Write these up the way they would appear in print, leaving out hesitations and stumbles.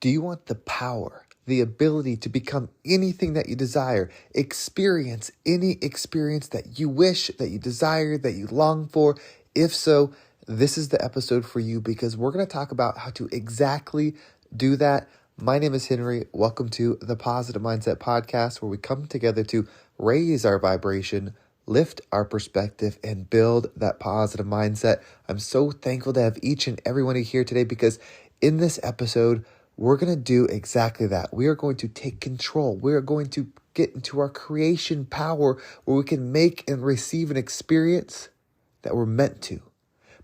Do you want the power, the ability to become anything that you desire, experience any experience that you wish, that you desire, that you long for? If so, this is the episode for you because we're going to talk about how to exactly do that. My name is Henry. Welcome to the Positive Mindset Podcast, where we come together to raise our vibration, lift our perspective, and build that positive mindset. I'm so thankful to have each and every one of you here today because in this episode, we're going to do exactly that. We are going to take control. We are going to get into our creation power where we can make and receive an experience that we're meant to.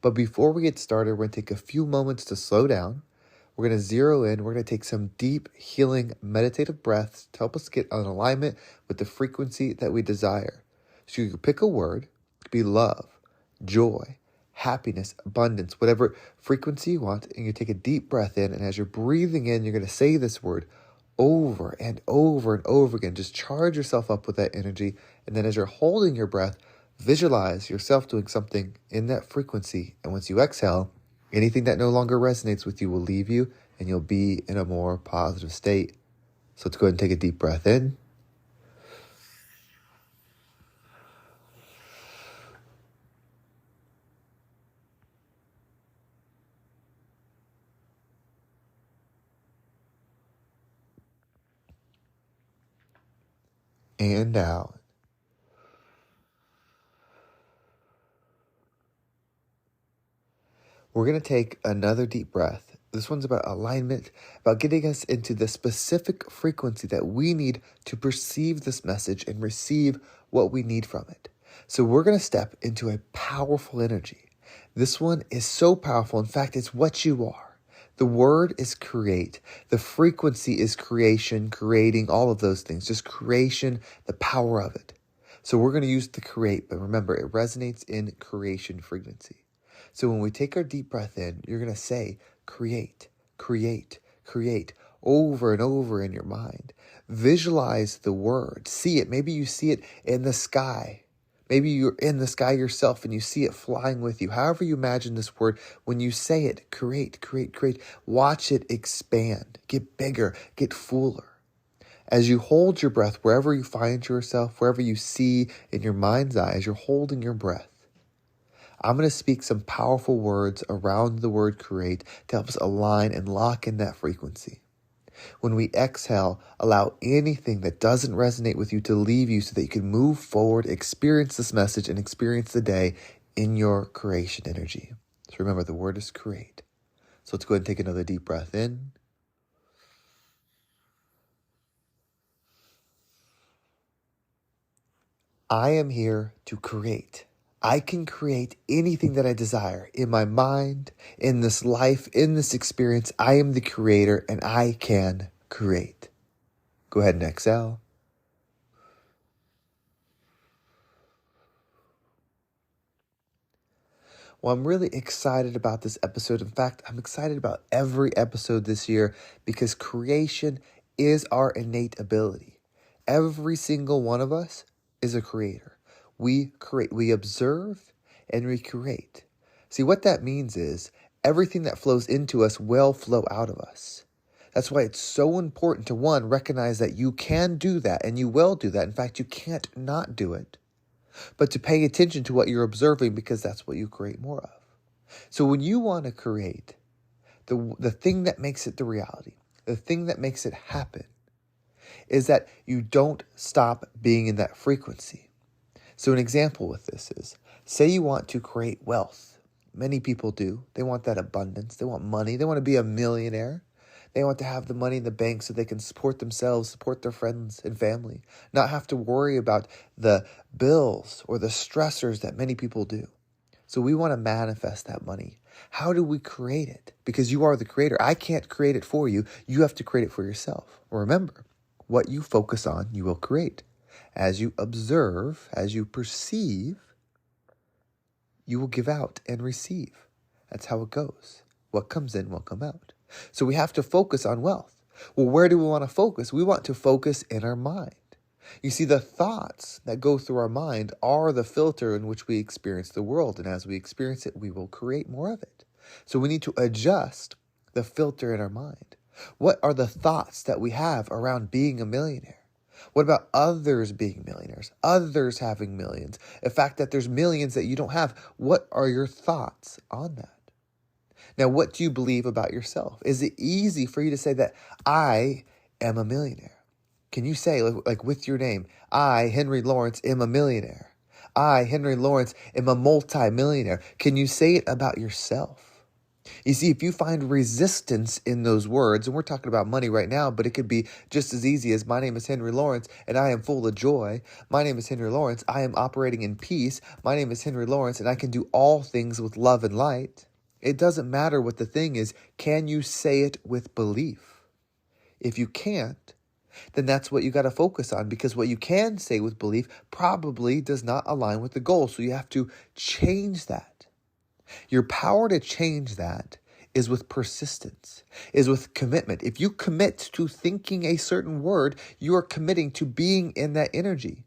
But before we get started, we're going to take a few moments to slow down. We're going to zero in. We're going to take some deep, healing, meditative breaths to help us get in alignment with the frequency that we desire. So you can pick a word. It could be love, joy, happiness, abundance, whatever frequency you want. And you take a deep breath in. And as you're breathing in, you're going to say this word over and over and over again. Just charge yourself up with that energy. And then as you're holding your breath, visualize yourself doing something in that frequency. And once you exhale, anything that no longer resonates with you will leave you and you'll be in a more positive state. So let's go ahead and take a deep breath in. And out. We're going to take another deep breath. This one's about alignment, about getting us into the specific frequency that we need to perceive this message and receive what we need from it. So we're going to step into a powerful energy. This one is so powerful. In fact, it's what you are. The word is create. The frequency is creation, creating, all of those things. Just creation, the power of it. So we're going to use the create, but remember, it resonates in creation frequency. So when we take our deep breath in, you're going to say, create, create, create, over and over in your mind. Visualize the word. See it. Maybe you see it in the sky. Maybe you're in the sky yourself and you see it flying with you. However you imagine this word, when you say it, create, create, create, watch it expand, get bigger, get fuller. As you hold your breath, wherever you find yourself, wherever you see in your mind's eye, as you're holding your breath, I'm going to speak some powerful words around the word create to help us align and lock in that frequency. When we exhale, allow anything that doesn't resonate with you to leave you so that you can move forward, experience this message, and experience the day in your creation energy. So remember, the word is create. So let's go ahead and take another deep breath in. I am here to create. I can create anything that I desire in my mind, in this life, in this experience. I am the creator and I can create. Go ahead and exhale. Well, I'm really excited about this episode. In fact, I'm excited about every episode this year because creation is our innate ability. Every single one of us is a creator. We create, we observe, and we create. See, what that means is everything that flows into us will flow out of us. That's why it's so important to, one, recognize that you can do that and you will do that. In fact, you can't not do it. But to pay attention to what you're observing because that's what you create more of. So when you want to create the thing that makes it the reality, the thing that makes it happen, is that you don't stop being in that frequency. So an example with this is, say you want to create wealth. Many people do. They want that abundance. They want money. They want to be a millionaire. They want to have the money in the bank so they can support themselves, support their friends and family, not have to worry about the bills or the stressors that many people do. So we want to manifest that money. How do we create it? Because you are the creator. I can't create it for you. You have to create it for yourself. Remember, what you focus on, you will create. As you observe, as you perceive, you will give out and receive. That's how it goes. What comes in will come out. So we have to focus on wealth. Well, where do we want to focus? We want to focus in our mind. You see, the thoughts that go through our mind are the filter in which we experience the world. And as we experience it, we will create more of it. So we need to adjust the filter in our mind. What are the thoughts that we have around being a millionaire? What about others being millionaires? Others having millions? The fact that there's millions that you don't have. What are your thoughts on that? Now, what do you believe about yourself? Is it easy for you to say that I am a millionaire? Can you say, like with your name, I, Henry Lawrence, am a millionaire? I, Henry Lawrence, am a multi-millionaire. Can you say it about yourself? You see, if you find resistance in those words, and we're talking about money right now, but it could be just as easy as my name is Henry Lawrence and I am full of joy. My name is Henry Lawrence. I am operating in peace. My name is Henry Lawrence and I can do all things with love and light. It doesn't matter what the thing is. Can you say it with belief? If you can't, then that's what you got to focus on, because what you can say with belief probably does not align with the goal. So you have to change that. Your power to change that is with persistence, is with commitment. If you commit to thinking a certain word, you are committing to being in that energy.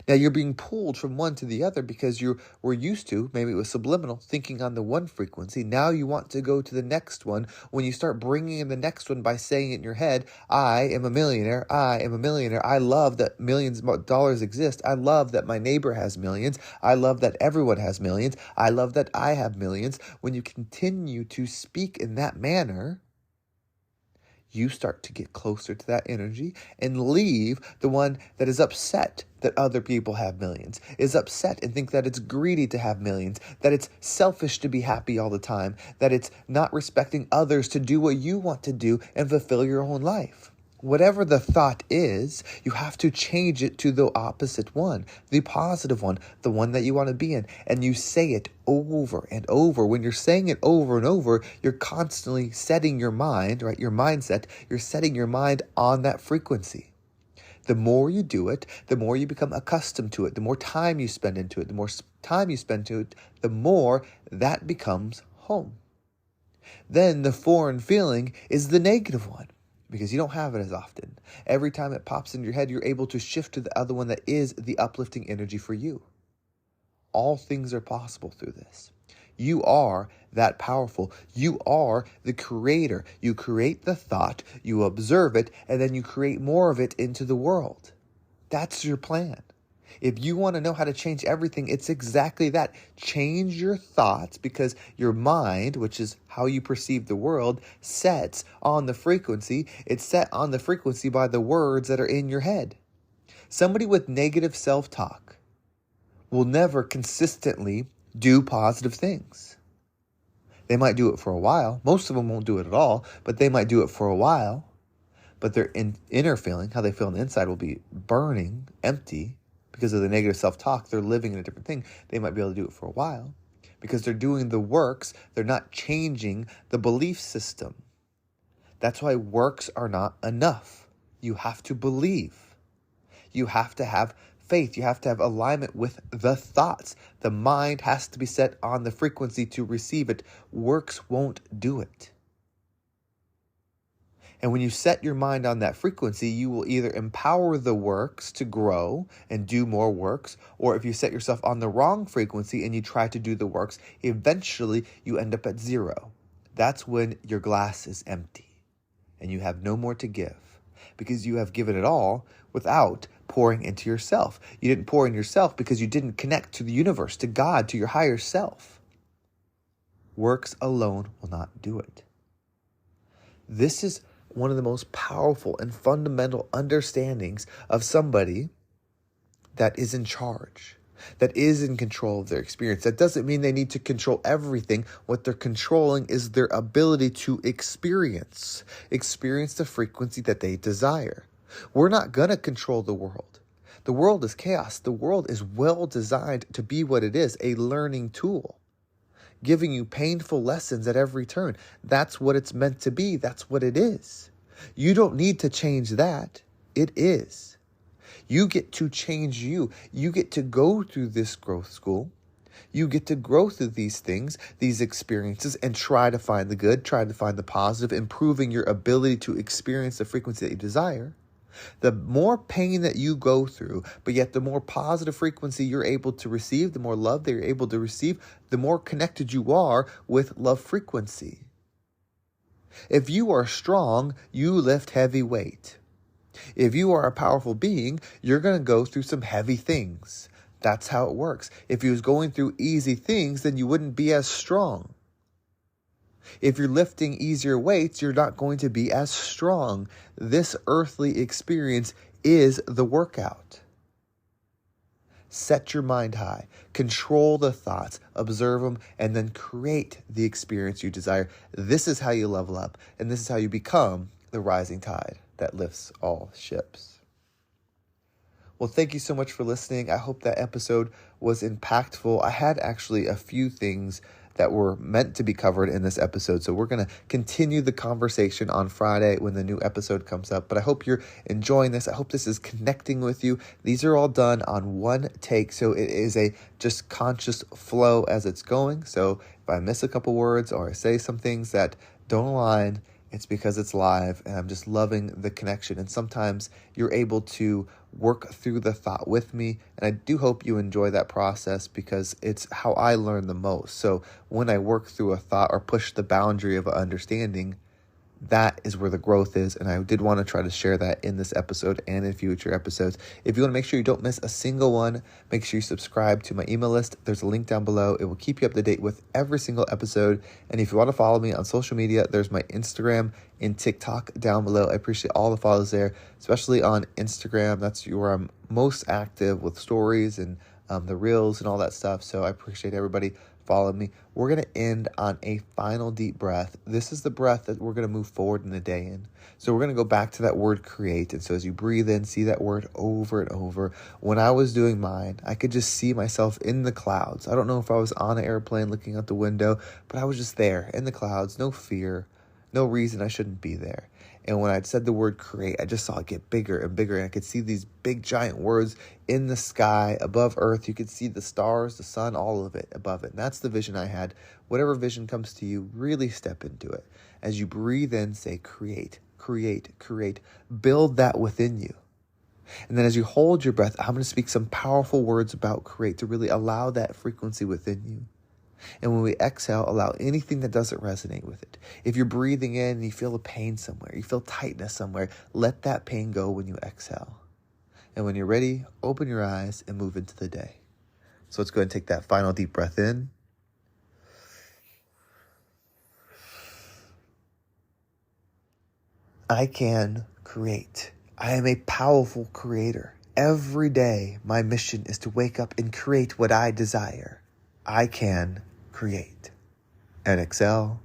Now you're being pulled from one to the other because you were used to, maybe it was subliminal, thinking on the one frequency. Now you want to go to the next one. When you start bringing in the next one by saying it in your head, I am a millionaire. I am a millionaire. I love that millions of dollars exist. I love that my neighbor has millions. I love that everyone has millions. I love that I have millions. When you continue to speak in that manner, you start to get closer to that energy and leave the one that is upset that other people have millions, is upset and think that it's greedy to have millions, that it's selfish to be happy all the time, that it's not respecting others to do what you want to do and fulfill your own life. Whatever the thought is, you have to change it to the opposite one, the positive one, the one that you want to be in. And you say it over and over. When you're saying it over and over, you're constantly setting your mind, right? Your mindset, you're setting your mind on that frequency. The more you do it, the more you become accustomed to it, the more time you spend into it, the more time you spend to it, the more that becomes home. Then the foreign feeling is the negative one, because you don't have it as often. Every time it pops into your head, you're able to shift to the other one that is the uplifting energy for you. All things are possible through this. You are that powerful. You are the creator. You create the thought, you observe it, and then you create more of it into the world. That's your plan. If you want to know how to change everything, it's exactly that. Change your thoughts, because your mind, which is how you perceive the world, sets on the frequency. It's set on the frequency by the words that are in your head. Somebody with negative self-talk will never consistently do positive things. They might do it for a while. Most of them won't do it at all, but they might do it for a while. But their inner feeling, how they feel on the inside, will be burning, empty. Because of the negative self-talk, they're living in a different thing. They might be able to do it for a while. Because they're doing the works, they're not changing the belief system. That's why works are not enough. You have to believe. You have to have faith. You have to have alignment with the thoughts. The mind has to be set on the frequency to receive it. Works won't do it. And when you set your mind on that frequency, you will either empower the works to grow and do more works, or if you set yourself on the wrong frequency and you try to do the works, eventually you end up at zero. That's when your glass is empty and you have no more to give, because you have given it all without pouring into yourself. You didn't pour in yourself because you didn't connect to the universe, to God, to your higher self. Works alone will not do it. This is one of the most powerful and fundamental understandings of somebody that is in charge, that is in control of their experience. That doesn't mean they need to control everything. What they're controlling is their ability to experience the frequency that they desire. We're not going to control the world. The world is chaos. The world is well designed to be what it is, a learning tool, giving you painful lessons at every turn. That's what it's meant to be. That's what it is. You don't need to change that. It is. You get to change you. You get to go through this growth school. You get to grow through these things, these experiences, and try to find the good, try to find the positive, improving your ability to experience the frequency that you desire. The more pain that you go through, but yet the more positive frequency you're able to receive, the more love that you're able to receive, the more connected you are with love frequency. If you are strong, you lift heavy weight. If you are a powerful being, you're going to go through some heavy things. That's how it works. If you was going through easy things, then you wouldn't be as strong. If you're lifting easier weights, you're not going to be as strong. This earthly experience is the workout. Set your mind high, control the thoughts, observe them, and then create the experience you desire. This is how you level up, and this is how you become the rising tide that lifts all ships. Well, thank you so much for listening. I hope that episode was impactful. I had actually a few things that were meant to be covered in this episode. So we're going to continue the conversation on Friday when the new episode comes up. But I hope you're enjoying this. I hope this is connecting with you. These are all done on one take. So it is a just conscious flow as it's going. So if I miss a couple words or I say some things that don't align, it's because it's live and I'm just loving the connection. And sometimes you're able to work through the thought with me. And I do hope you enjoy that process because it's how I learn the most. So when I work through a thought or push the boundary of understanding, that is where the growth is. And I did want to try to share that in this episode and in future episodes. If you want to make sure you don't miss a single one, make sure you subscribe to my email list. There's a link down below. It will keep you up to date with every single episode. And if you want to follow me on social media, there's my Instagram and TikTok down below. I appreciate all the follows there, especially on Instagram. That's where I'm most active with stories and the reels and all that stuff. So I appreciate everybody follow me. We're going to end on a final deep breath. This is the breath that we're going to move forward in the day in. So we're going to go back to that word create. And so as you breathe in, see that word over and over. When I was doing mine, I could just see myself in the clouds. I don't know if I was on an airplane looking out the window, but I was just there in the clouds, no fear, no reason I shouldn't be there. And when I'd said the word create, I just saw it get bigger and bigger. And I could see these big giant words in the sky above earth. You could see the stars, the sun, all of it above it. And that's the vision I had. Whatever vision comes to you, really step into it. As you breathe in, say create, create, create. Build that within you. And then as you hold your breath, I'm going to speak some powerful words about create to really allow that frequency within you. And when we exhale, allow anything that doesn't resonate with it. If you're breathing in and you feel a pain somewhere, you feel tightness somewhere, let that pain go when you exhale. And when you're ready, open your eyes and move into the day. So let's go ahead and take that final deep breath in. I can create. I am a powerful creator. Every day, my mission is to wake up and create what I desire. I can create. And exhale.